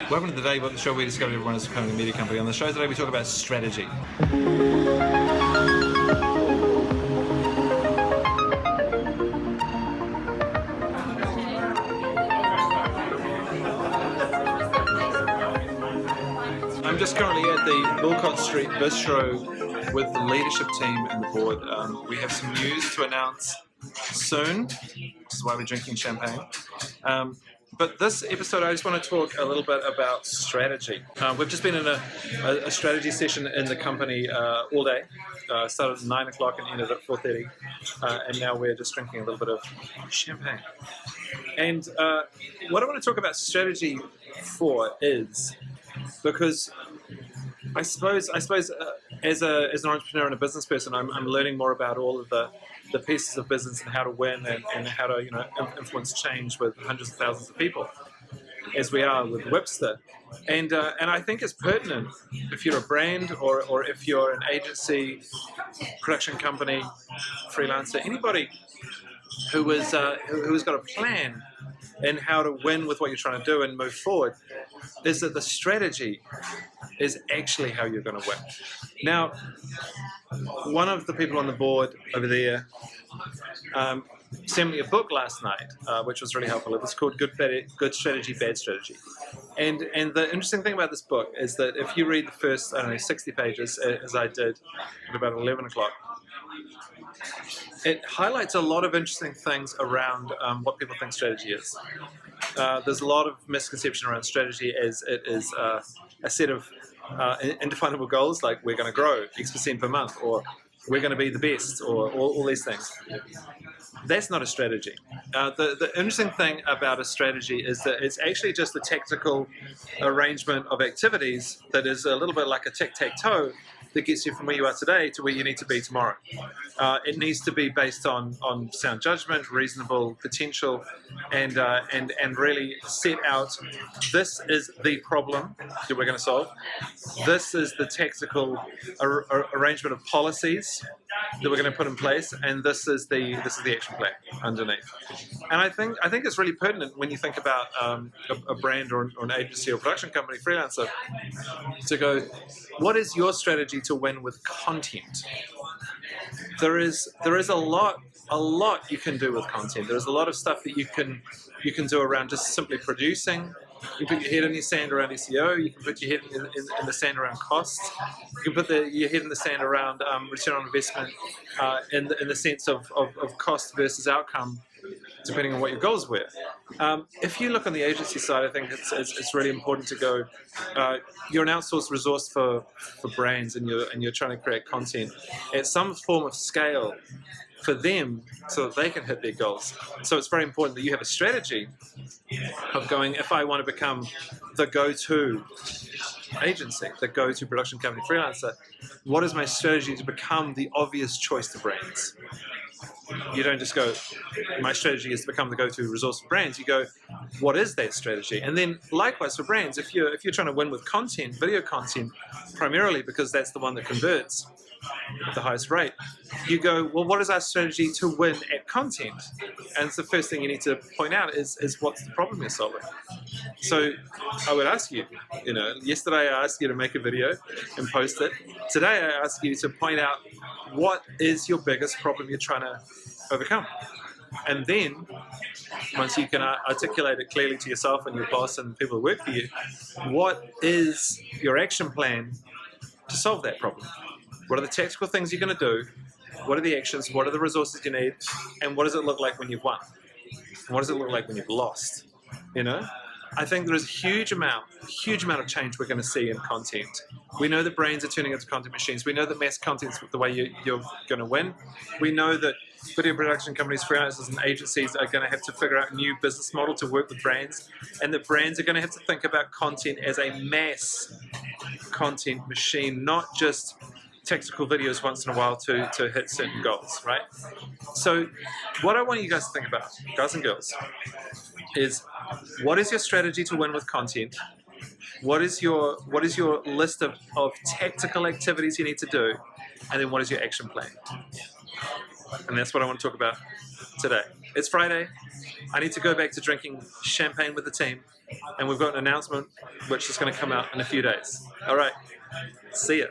Welcome to the Daily WIP, the show where we discover everyone is becoming a media company. On the show today we talk about strategy. I'm just currently at the Wilcott Street Bistro with the leadership team and the board. We have some news to announce soon, which is why we're drinking champagne. But this episode, I just want to talk a little bit about strategy. We've just been in a strategy session in the company all day. Started at 9 o'clock and ended at 4:30, and now we're just drinking a little bit of champagne. And what I want to talk about strategy for is because I suppose as an entrepreneur and a business person, I'm learning more about all of the pieces of business and how to win and how to influence change with hundreds of thousands of people, as we are with Wipster. And I think it's pertinent if you're a brand or if you're an agency, production company, freelancer, anybody who has got a plan in how to win with what you're trying to do and move forward, is that the strategy is actually how you're going to win. Now, one of the people on the board over there sent me a book last night, which was really helpful. It was called Good Strategy, Bad Strategy. And the interesting thing about this book is that if you read the first, 60 pages, as I did at about 11 o'clock, it highlights a lot of interesting things around what people think strategy is. There's a lot of misconception around strategy as it is a set of indefinable goals, like we're going to grow X% per month, or we're going to be the best, or all these things. That's not a strategy. The interesting thing about a strategy is that it's actually just a tactical arrangement of activities that is a little bit like a tic-tac-toe that gets you from where you are today to where you need to be tomorrow. It needs to be based on sound judgment, reasonable potential, and really set out, this is the problem that we're going to solve. This is the tactical arrangement of policies that we're going to put in place, and this is the action plan underneath. And I think it's really pertinent when you think about a brand or an agency or production company, freelancer, to go, what is your strategy to win with content? There is a lot you can do with content. There's a lot of stuff that you can do around just simply producing. You can put your head in the sand around SEO. You can put your head in the sand around costs. You can put your head in the sand around return on investment in the sense of cost versus outcome, depending on what your goals were. If you look on the agency side, I think it's really important to go, you're an outsourced resource for brands, and you're trying to create content at some form of scale for them so that they can hit their goals. So it's very important that you have a strategy of going, if I want to become the go-to agency, the go-to production company freelancer, what is my strategy to become the obvious choice to brands? You don't just go, my strategy is to become the go-to resource for brands. You go, what is that strategy? And then likewise for brands, if you're trying to win with content, video content, primarily because that's the one that converts at the highest rate, you go, well, what is our strategy to win at content? And the first thing you need to point out is what's the problem you're solving. So I would ask you, yesterday I asked you to make a video and post it. Today I ask you to point out what is your biggest problem you're trying to overcome. And then, once you can articulate it clearly to yourself and your boss and people who work for you, what is your action plan to solve that problem? What are the tactical things you're going to do? What are the actions? What are the resources you need? And what does it look like when you've won? And what does it look like when you've lost? I think there is a huge amount of change we're going to see in content. We know that brands are turning into content machines. We know that mass content is the way you're going to win. We know that video production companies, freelancers, and agencies are going to have to figure out a new business model to work with brands, and that brands are going to have to think about content as a mass content machine, not just tactical videos once in a while to hit certain goals, right? So what I want you guys to think about, guys and girls, is what is your strategy to win with content? What is your list of tactical activities you need to do? And then what is your action plan? And that's what I want to talk about today. It's Friday. I need to go back to drinking champagne with the team. and we've got an announcement which is going to come out in a few days. All right, see ya.